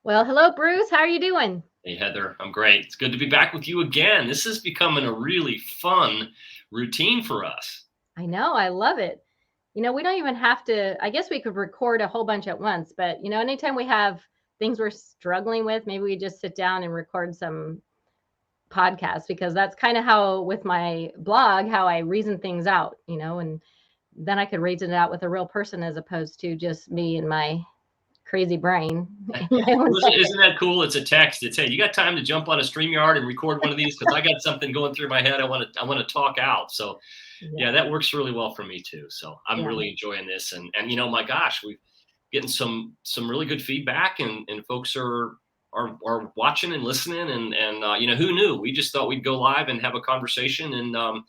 Well, hello, Bruce. How are you doing? Hey, Heather, I'm great. It's good to be back with you again. This is becoming a really fun routine for us. I know, I love it. We don't even have to, I guess we could record a whole bunch at once, but anytime we have things we're struggling with, maybe we just sit down and record some podcasts because that's kind of how with my blog, how I reason things out, and then I could reason it out with a real person as opposed to just me and my crazy brain in my own Well, head. isn't that cool? It's a text. It's, hey, you got time to jump on a StreamYard and record one of these? Because I got something going through my head. I want to talk out. So Yeah, yeah, that works really well for me too. So I'm yeah. really enjoying this. And my gosh, we've getting some really good feedback, and folks are watching and listening, and who knew? We just thought we'd go live and have a conversation and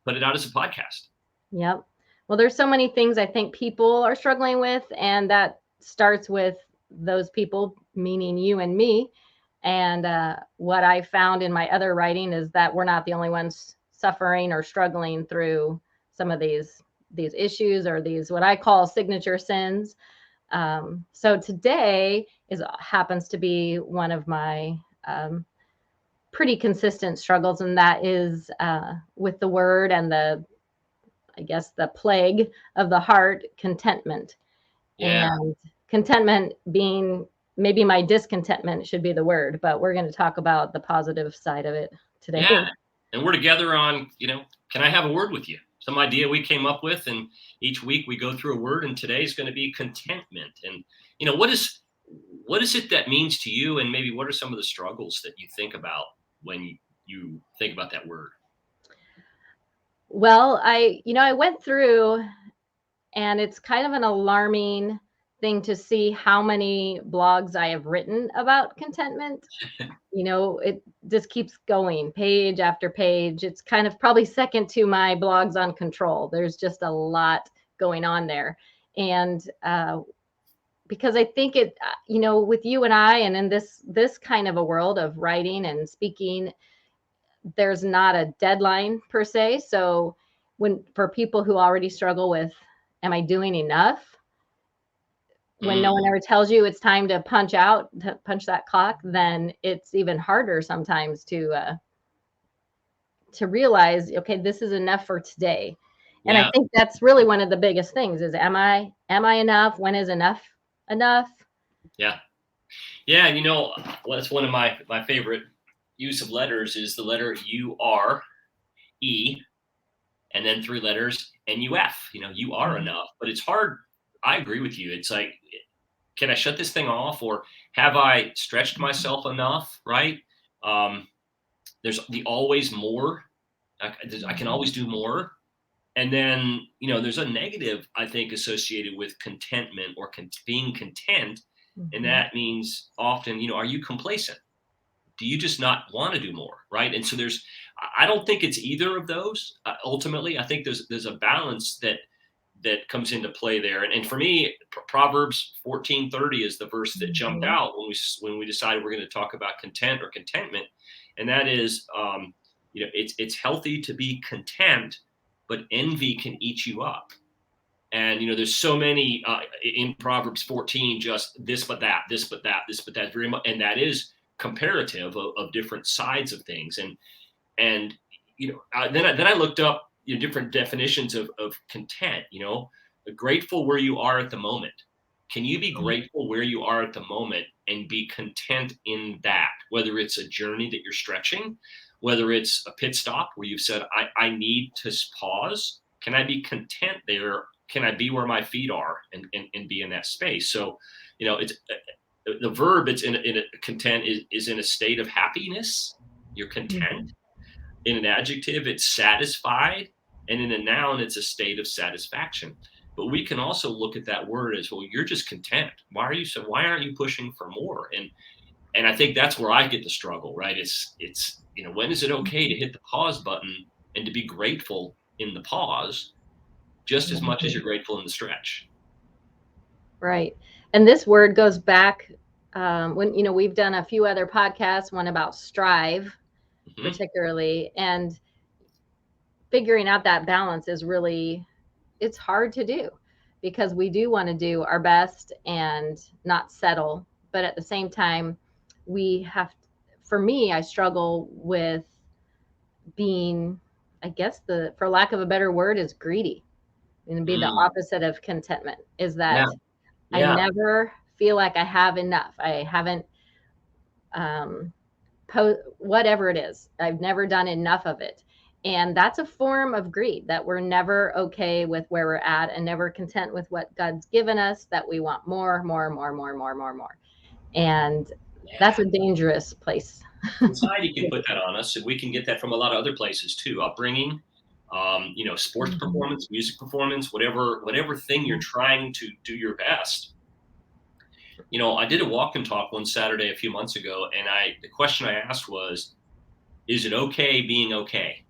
put it out as a podcast. Yep. Well, there's so many things I think people are struggling with, and that starts with those people, meaning you and me. And what I found in my other writing is that we're not the only ones suffering or struggling through some of these issues or these what I call signature sins. So today is happens to be one of my pretty consistent struggles, and that is with the word and I guess the plague of the heart, contentment. Yeah. And contentment being maybe my discontentment should be the word, but we're going to talk about the positive side of it Yeah. today. And we're together on, can I have a word with you? Some idea we came up with, and each week we go through a word, and today's going to be contentment. And what is it that means to you, and maybe what are some of the struggles that you think about when you think about that word? Well, I went through, and it's kind of an alarming thing to see how many blogs I have written about contentment. It just keeps going page after page. It's kind of probably second to my blogs on control. There's just a lot going on there. And because I think it, with you and I, and in this kind of a world of writing and speaking, there's not a deadline per se. So when for people who already struggle with, am I doing enough? When no one Mm, ever tells you it's time to punch out, to punch that clock, then it's even harder sometimes to realize, okay, this is enough for today. And I yeah, think that's really one of the biggest things is am I enough? When is enough enough? yeah, yeah. Well, that's one of my favorite use of letters is the letter U-R-E, and then three letters NUF. You are Mhm. enough, but it's hard. I agree with you. It's like, can I shut this thing off, or have I stretched myself enough? Right? Um, there's the always more. I can always do more. And then, there's a negative, I think, associated with contentment or being content. And Mhm. that means often, are you complacent? Do you just not want to do more? Right. And so I don't think it's either of those. Ultimately, I think there's a balance that comes into play there. And for me, Proverbs 14:30 is the verse that jumped Mhm. out when we decided we're going to talk about content or contentment, and that is, it's healthy to be content, but envy can eat you up. And there's so many in Proverbs 14, just this but that, this but that, this but that, very much, and that is comparative of different sides of things. And then I looked up different definitions of content. Grateful where you are at the moment. Can you be grateful where you are at the moment and be content in that? Whether it's a journey that you're stretching, whether it's a pit stop where you've said, I need to pause. Can I be content there? Can I be where my feet are and be in that space? So, it's the verb. It's in a content is in a state of happiness. You're content. Mhm. In an adjective, it's satisfied, and in a noun, it's a state of satisfaction. But we can also look at that word as, well, you're just content. Why aren't you pushing for more? And I think that's where I get the struggle, right? It's when is it okay to hit the pause button and to be grateful in the pause just as much as Mhm. you're grateful in the stretch? Right. And this word goes back when we've done a few other podcasts, one about strive Hmm. particularly, and figuring out that balance is really it's hard to do because we do want to do our best and not settle but at the same time, we have, for me, I struggle with being, I guess for lack of a better word, is greedy, and be the Mm, opposite of contentment, is yeah, that I yeah, never feel like I have enough. I haven't, um, whatever it is, I've never done enough of it. And that's a form of greed, that we're never okay with where we're at and never content with what God's given us, that we want more, more, more, more, more, more, more. And that's yeah. a dangerous place. Society can put that on us, and we can get that from a lot of other places too. Upbringing, sports Mhm. performance, music performance, whatever thing you're trying to do your best. I did a walk and talk one Saturday a few months ago, and the question I asked was, "Is it okay being okay?"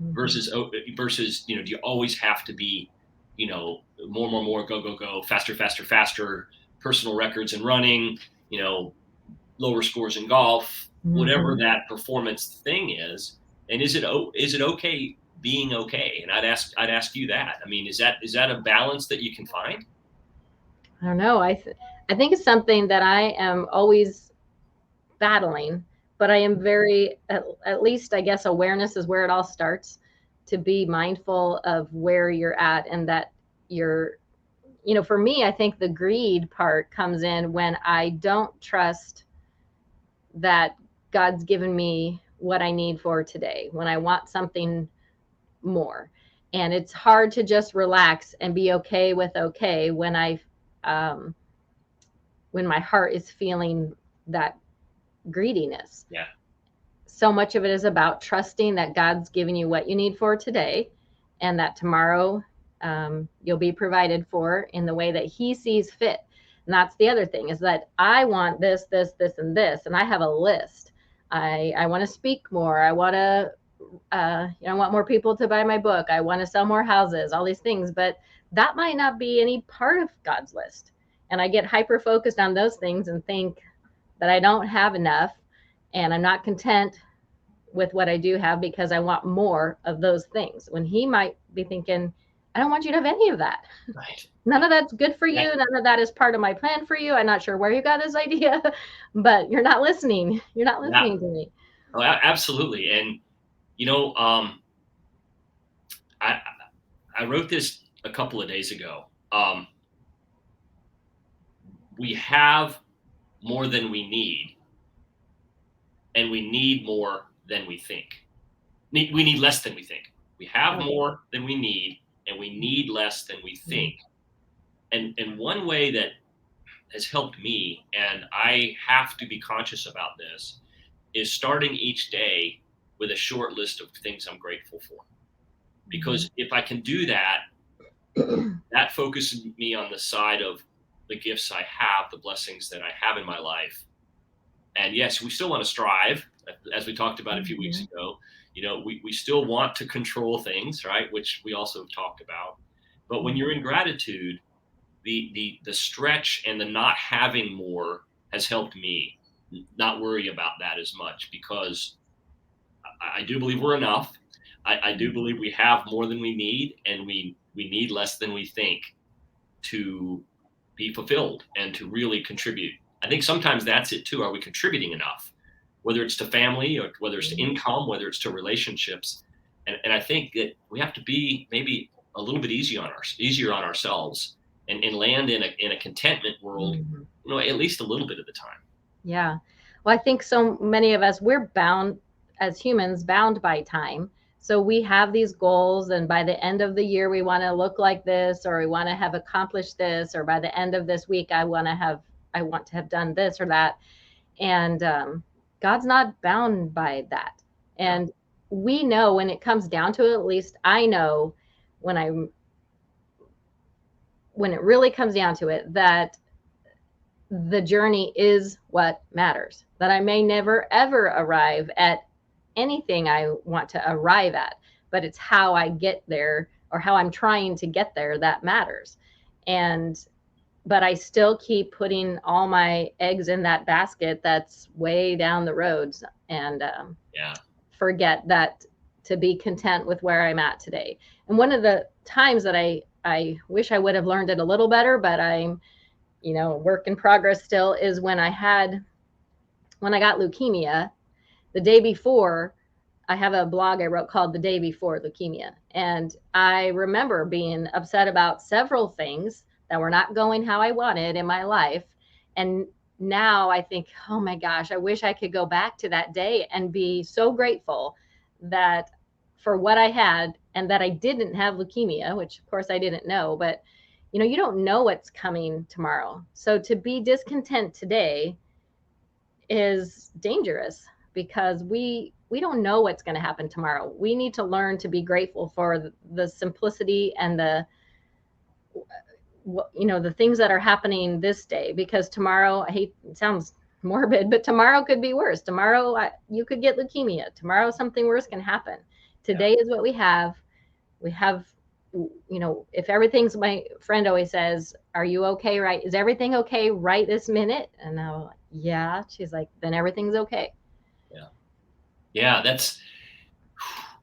Mhm. Versus, do you always have to be, more, more, more, go, go, go, faster, faster, faster, personal records in running, you know, lower scores in golf, whatever Mhm. that performance thing is. And is it okay being okay? And I'd ask you that. I mean, is that a balance that you can find? I don't know. I think it's something that I am always battling, but I am very, at least I guess awareness is where it all starts, to be mindful of where you're at, and that you're, for me, I think the greed part comes in when I don't trust that God's given me what I need for today, when I want something more. And it's hard to just relax and be okay with okay um, when my heart is feeling that greediness. Yeah. So much of it is about trusting that God's giving you what you need for today, and that tomorrow, you'll be provided for in the way that He sees fit. And that's the other thing, is that I want this, this, this, and this, and I have a list. I want to speak more. I want to, I want more people to buy my book. I want to sell more houses, all these things, but that might not be any part of God's list. And I get hyper focused on those things and think that I don't have enough, and I'm not content with what I do have because I want more of those things. When He might be thinking, I don't want you to have any of that. Right. None of that's good for Yeah. you. None of that is part of my plan for you. I'm not sure where you got this idea, but you're not listening. You're not Yeah. listening to me. Oh, absolutely. And you know, I I wrote this a couple of days ago. We have more than we need, and we need more than we think. We need less than we think. We have Oh, more than we need, and we need less than we think. And one way that has helped me, and I have to be conscious about this, is starting each day with a short list of things I'm grateful for. mhm. Because if I can do that, that focuses me on the side of the gifts I have, the blessings that I have in my life. And yes, we still want to strive, as we talked about a few weeks Mhm. ago. We still want to control things, right? Which we also talked about. But when you're in gratitude, the stretch and the not having more has helped me not worry about that as much, because I do believe we're enough. I do believe we have more than we need, and we need less than we think to be fulfilled and to really contribute. I think sometimes that's it too. Are we contributing enough? Whether it's to family, or whether it's to Mhm. income, whether it's to relationships. And I think that we have to be maybe a little bit easier on ourselves, and land in a contentment world, Mhm. at least a little bit of the time. Yeah. Well, I think so many of us, we're bound as humans, bound by time. So we have these goals, and by the end of the year, we want to look like this, or we want to have accomplished this, or by the end of this week, I want to have done this or that. And God's not bound by that. No. And we know, when it comes down to it, at least I know, when I when it really comes down to it, that the journey is what matters. That I may never ever arrive at anything I want to arrive at, but it's how I get there, or how I'm trying to get there, that matters. And but I still keep putting all my eggs in that basket that's way down the roads, and Yeah. forget that, to be content with where I'm at today. And one of the times that I wish I would have learned it a little better, but work in progress still, is when I got leukemia the day before. I have a blog I wrote called The Day Before Leukemia. And I remember being upset about several things that were not going how I wanted in my life. And now I think, oh my gosh, I wish I could go back to that day and be so grateful that for what I had, and that I didn't have leukemia, which of course I didn't know, but you don't know what's coming tomorrow. So to be discontent today is dangerous, because we don't know what's going to happen tomorrow. We need to learn to be grateful for the simplicity and the things that are happening this day, because tomorrow, I hate, it sounds morbid, but tomorrow could be worse. Tomorrow you could get leukemia. Tomorrow something worse can happen. Today is what we have. If everything's, my friend always says, are you okay, right? Is everything okay right this minute? And I'm like, yeah. She's like, then everything's okay. Yeah, that's,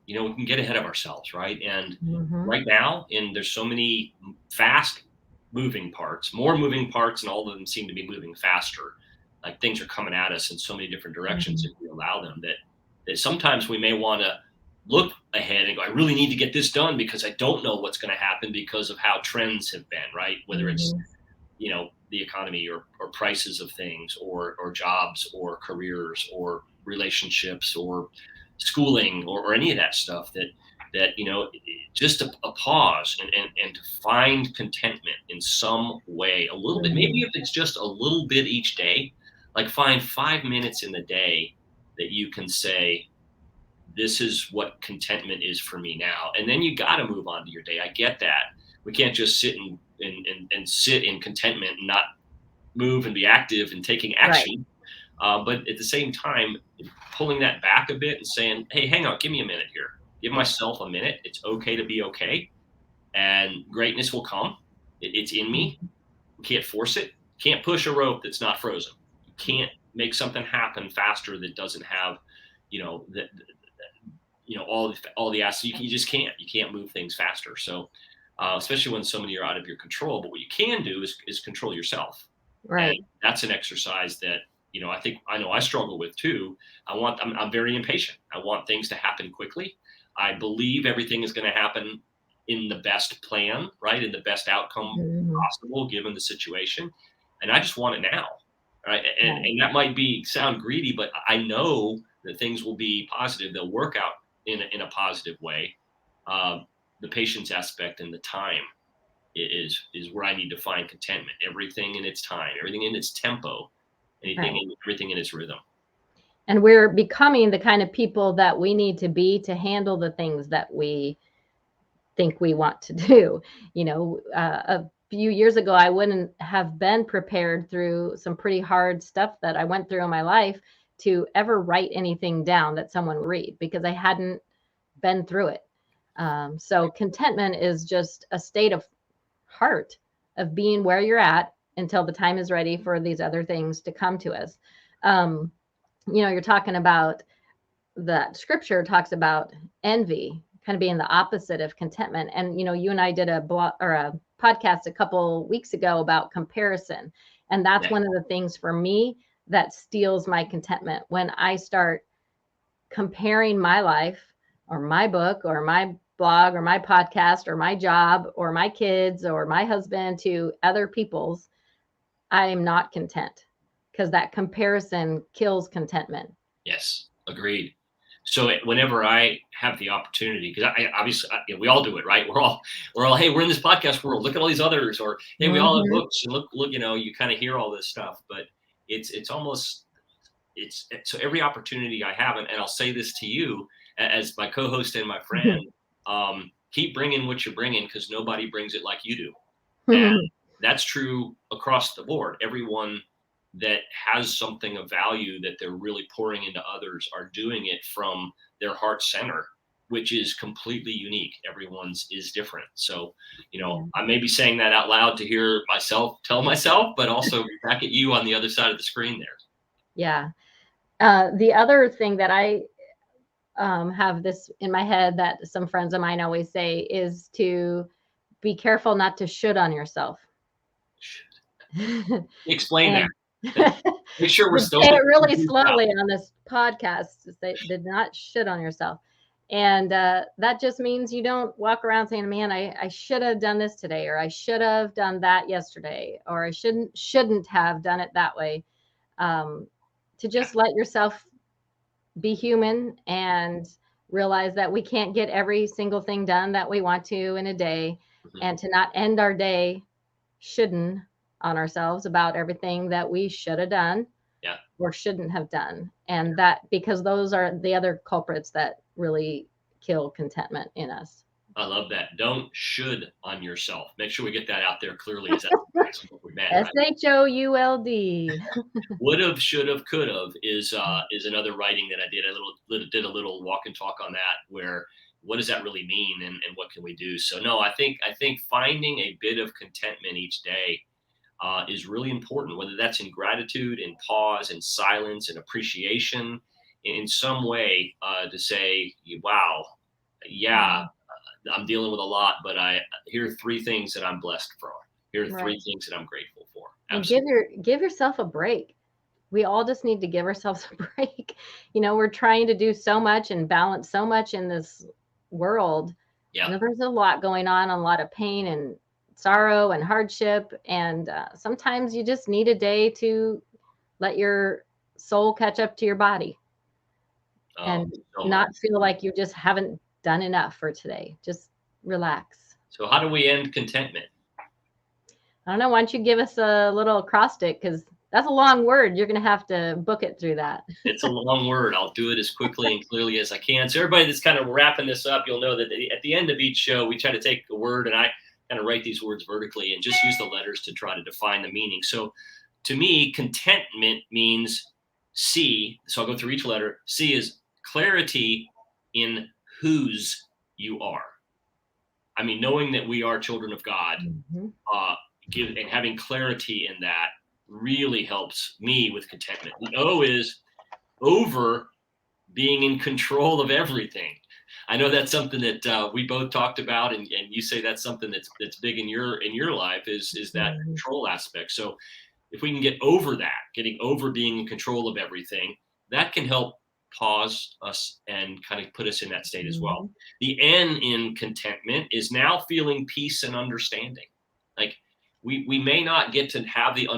we can get ahead of ourselves, right? And Mm-hmm. right now, there's so many fast moving parts, more moving parts, and all of them seem to be moving faster. Like things are coming at us in so many different directions Mm-hmm. if we allow them, that sometimes we may want to look ahead and go, I really need to get this done because I don't know what's going to happen because of how trends have been, right? Whether it's, Mm-hmm. the economy, or prices of things, or jobs, or careers, or relationships, or schooling, or any of that stuff, that just a pause, and to find contentment in some way, a little bit, maybe Mm-hmm. if it's just a little bit each day, like find 5 minutes in the day that you can say, this is what contentment is for me now. And then you got to move on to your day. I get that. We can't just sit and sit in contentment and not move and be active and taking Right. action. But at the same time, pulling that back a bit and saying, hey, hang on, give me a minute here. Give myself a minute. It's okay to be okay. And greatness will come. It's in me. Mm-hmm. You can't force it. You can't push a rope that's not frozen. You can't make something happen faster that doesn't have, that all the assets. You just can't. You can't move things faster. So, especially when so many are out of your control. But what you can do is control yourself, and Right. that's an exercise that I know I struggle with too. I'm very impatient. I want things to happen quickly. I believe everything is going to happen in the best plan, right, in the best outcome Mm-hmm. possible given the situation, and I just want it now, right? And Right. that might be sound greedy, but I know that things will be positive. They'll work out in a positive way. Um, the patience aspect and the time is where I need to find contentment. Everything in its time, everything in its tempo, Right. everything in its rhythm. And we're becoming the kind of people that we need to be to handle the things that we think we want to do. A few years ago, I wouldn't have been prepared through some pretty hard stuff that I went through in my life to ever write anything down that someone would read, because I hadn't been through it. So contentment is just a state of heart, of being where you're at until the time is ready for these other things to come to us. Um, you're talking about, that scripture talks about envy kind of being the opposite of contentment. And you and I did a blog or a podcast a couple weeks ago about comparison. And that's Yeah. one of the things for me that steals my contentment, when I start comparing my life or my book or my blog or my podcast or my job or my kids or my husband to other people's. I am not content, because that comparison kills contentment. Yes. Agreed. So whenever I have the opportunity, because I obviously we all do it, right? We're all hey, we're in this podcast world. Look at all these others, or hey, we all have Mm-hmm. books, and look, you kind of hear all this stuff, but it's almost so every opportunity I have, and I'll say this to you as my co-host and my friend, keep bringing what you're bringing, because nobody brings it like you do, and that's true across the board. Everyone that has something of value that they're really pouring into others are doing it from their heart center, which is completely unique. Everyone's is different. So, Yeah. I may be saying that out loud to hear myself tell myself, but also back at you on the other side of the screen there. Yeah. The other thing that I have this in my head that some friends of mine always say is to be careful not to should on yourself. Explain that. And Make sure we're you still say it getting really confused out. slowly on this podcast to say, did not shit on yourself. And that just means you don't walk around saying, man, I should have done this today, or I should have done that yesterday, or I shouldn't have done it that way. To just let yourself be human and realize that we can't get every single thing done that we want to in a day, Mhm. and to not end our day shouldn't on ourselves about everything that we should have done Yeah, or shouldn't have done. And that, because those are the other culprits that really kill contentment in us. I love that. Don't should on yourself. Make sure we get that out there clearly. Is that that's what we meant, right? SHOULD. Would have, should have, could have is another writing that I did. Did a little walk and talk on that. Where what does that really mean, and what can we do? So no, I think finding a bit of contentment each day is really important. Whether that's in gratitude, in pause, in silence, in appreciation, in some way to say, wow, yeah, I'm dealing with a lot, but here are three things that I'm blessed for. Here are Right. three things that I'm grateful for. And Absolutely. give yourself a break. We all just need to give ourselves a break. We're trying to do so much and balance so much in this world. Yeah. There's a lot going on, a lot of pain and sorrow and hardship. And sometimes you just need a day to let your soul catch up to your body Oh, and so much. not feel like you just haven't done enough for today. Just relax. So how do we end contentment? I don't know. Why don't you give us a little acrostic? Because that's a long word. You're going to have to book it through that. It's a long word. I'll do it as quickly and clearly as I can. So everybody that's kind of wrapping this up, you'll know that at the end of each show, we try to take a word, and I kind of write these words vertically and just use the letters to try to define the meaning. So to me, contentment means C. So I'll go through each letter. C is clarity in whose you are. I mean, knowing that we are children of God, Mhm. uh, and having clarity in that really helps me with contentment. The O is over being in control of everything. I know that's something that we both talked about, and you say that's something that's big in your life is that Mhm. control aspect. So if we can get over that, getting over being in control of everything, that can help pause us and kind of put us in that state as well. Mhm. The N in contentment is now feeling peace and understanding. Like we may not get to have the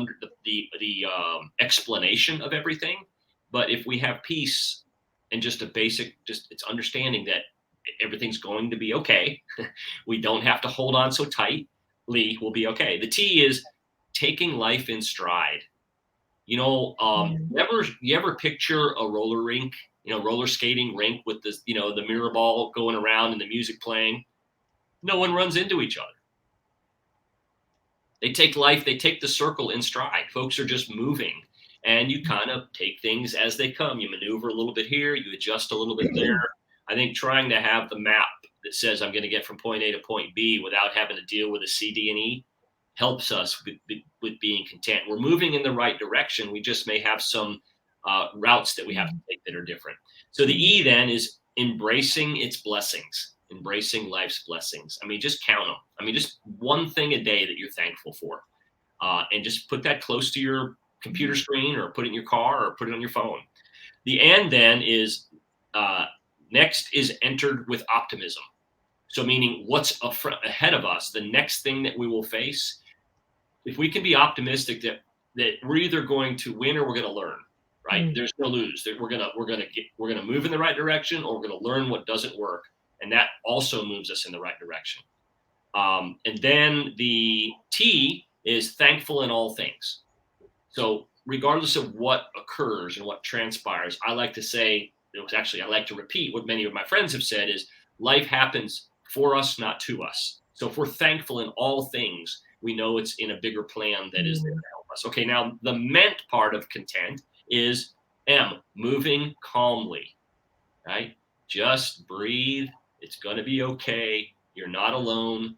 explanation of everything, but if we have peace and just a basic, just it's understanding that everything's going to be okay. We don't have to hold on so tightly. We'll be okay. The T is taking life in stride. Mhm. You ever picture a roller rink, roller skating rink with this, the mirror ball going around and the music playing? No one runs into each other. They take the circle in stride. Folks are just moving, and you kind of take things as they come. You maneuver a little bit here, you adjust a little bit there. I think trying to have the map that says I'm going to get from point A to point B without having to deal with a C, D, and E helps us with being content. We're moving in the right direction. We just may have some routes that we have to take that are different. So the E then is embracing its blessings, embracing life's blessings. I mean, just count them. I mean, just one thing a day that you're thankful for, and just put that close to your computer screen, or put it in your car, or put it on your phone. The and then is uh, next is entered with optimism. So meaning what's ahead of us, the next thing that we will face. If we can be optimistic that we're either going to win or we're going to learn, right? Mhm. There's no lose. That we're gonna move in the right direction, or we're gonna learn what doesn't work, and that also moves us in the right direction. And then the T is thankful in all things. So regardless of what occurs and what transpires, I like to say, I like to repeat what many of my friends have said is life happens for us, not to us. So if we're thankful in all things, we know it's in a bigger plan that is there Mhm. to help us. Okay, now the meant part of content is M, moving calmly, right? Just breathe. It's going to be okay. You're not alone.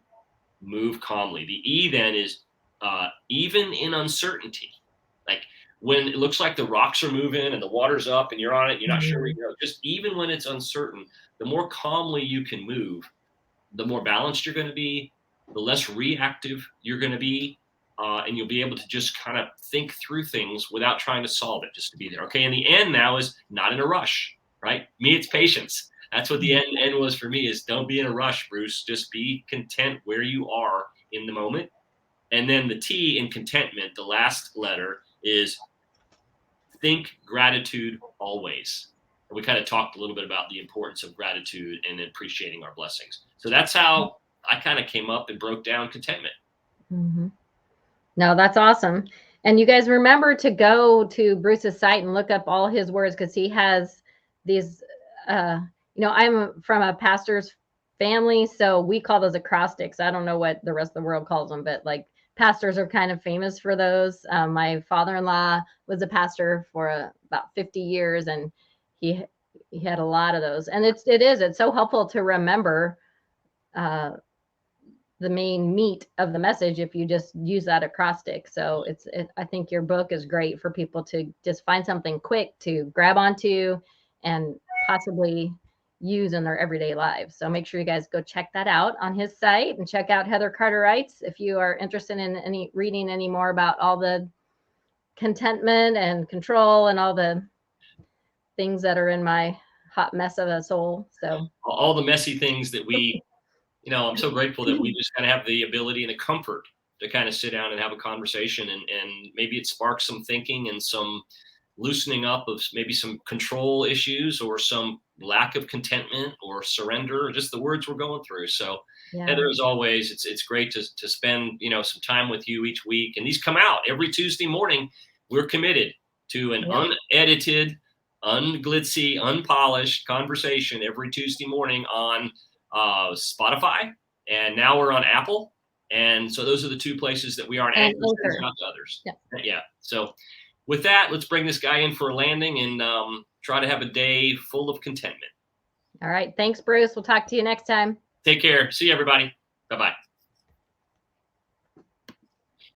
Move calmly. The E then is even in uncertainty. Like when it looks like the rocks are moving and the water's up and you're on it, you're not sure where Mhm. you go. Just even when it's uncertain, the more calmly you can move, the more balanced you're going to be, the less reactive you're going to be. and you'll be able to just kind of think through things without trying to solve it, just to be there. Okay. And the end now is not in a rush, right? Me, it's patience. That's what the end was for me, is don't be in a rush, Bruce. Just be content where you are in the moment. And then the T in contentment, the last letter, is think gratitude always. And we kind of talked a little bit about the importance of gratitude and appreciating our blessings. So that's how I kind of came up and broke down contentment. Mm-hmm. No, that's awesome. And you guys remember to go to Bruce's site and look up all his words, because he has these, I'm from a pastor's family, so we call those acrostics. I don't know what the rest of the world calls them, but like pastors are kind of famous for those. My father-in-law was a pastor for about 50 years, and he had a lot of those. And it's so helpful to remember the main meat of the message if you just use that acrostic. So I think your book is great for people to just find something quick to grab onto and possibly use in their everyday lives. So make sure you guys go check that out on his site, and check out Heather Carter-Wright's if you are interested in reading any more about all the contentment and control and all the things that are in my hot mess of a soul. So all the messy things that we, I'm so grateful that we just kind of have the ability and the comfort to kind of sit down and have a conversation, and maybe it sparks some thinking and some loosening up of maybe some control issues, or some lack of contentment or surrender, or just the words we're going through. So yeah. Heather, as always, it's great to spend, some time with you each week. And these come out every Tuesday morning. We're committed to an unedited, unglitzy, unpolished conversation every Tuesday morning on Spotify, and now we're on Apple. And so those are the two places that we are. And Anchor. Out to others. Yeah. So with that, let's bring this guy in for a landing and try to have a day full of contentment. All right. Thanks, Bruce. We'll talk to you next time. Take care. See you, everybody. Bye-bye.